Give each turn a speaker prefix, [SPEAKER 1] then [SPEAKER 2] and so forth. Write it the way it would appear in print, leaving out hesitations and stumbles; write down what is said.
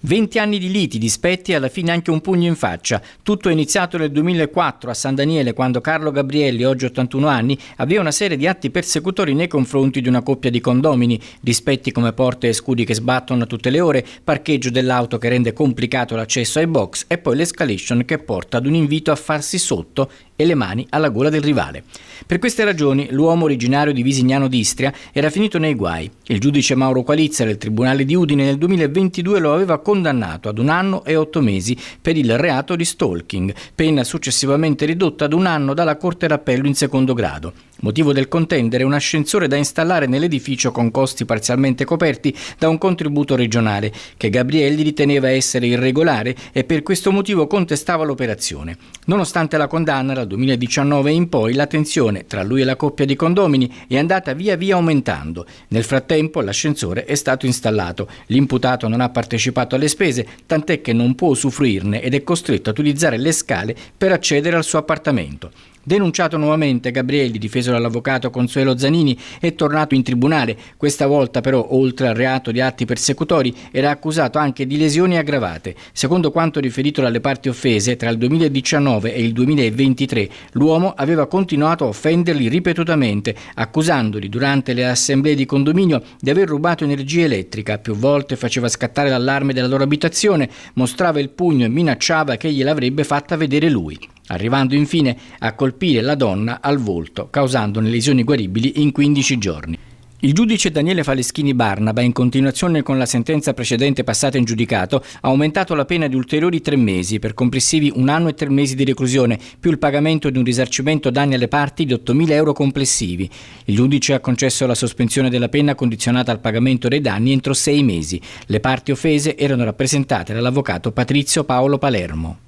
[SPEAKER 1] 20 anni di liti, dispetti e alla fine anche un pugno in faccia. Tutto è iniziato nel 2004 a San Daniele, quando Carlo Gabrielli, oggi 81 anni, avvia una serie di atti persecutori nei confronti di una coppia di condomini. Dispetti come porte e scudi che sbattono a tutte le ore, parcheggio dell'auto che rende complicato l'accesso ai box e poi l'escalation che porta ad un invito a farsi sotto e le mani alla gola del rivale. Per queste ragioni l'uomo originario di Visignano d'Istria era finito nei guai. Il giudice Mauro Qualizza del Tribunale di Udine nel 2022 lo aveva condannato ad 1 anno e 8 mesi per il reato di stalking, pena successivamente ridotta ad 1 anno dalla Corte d'Appello in secondo grado. Motivo del contendere un ascensore da installare nell'edificio con costi parzialmente coperti da un contributo regionale, che Gabrielli riteneva essere irregolare e per questo motivo contestava l'operazione. Nonostante la condanna, dal 2019 in poi la tensione tra lui e la coppia di condomini è andata via via aumentando. Nel frattempo l'ascensore è stato installato. L'imputato non ha partecipato alle spese, tant'è che non può usufruirne ed è costretto a utilizzare le scale per accedere al suo appartamento. Denunciato nuovamente, Gabrielli, difeso dall'avvocato Consuelo Zanini, è tornato in tribunale. Questa volta però, oltre al reato di atti persecutori, era accusato anche di lesioni aggravate. Secondo quanto riferito dalle parti offese, tra il 2019 e il 2023 l'uomo aveva continuato a offenderli ripetutamente, accusandoli durante le assemblee di condominio di aver rubato energia elettrica. Più volte faceva scattare l'allarme della loro abitazione, mostrava il pugno e minacciava che gliel'avrebbe fatta vedere lui, arrivando infine a colpire la donna al volto, causandone lesioni guaribili in 15 giorni. Il giudice Daniele Faleschini Barnaba, in continuazione con la sentenza precedente passata in giudicato, ha aumentato la pena di ulteriori 3 mesi, per complessivi 1 anno e 3 mesi di reclusione, più il pagamento di un risarcimento danni alle parti di 8.000 euro complessivi. Il giudice ha concesso la sospensione della pena condizionata al pagamento dei danni entro 6 mesi. Le parti offese erano rappresentate dall'avvocato Patrizio Paolo Palermo.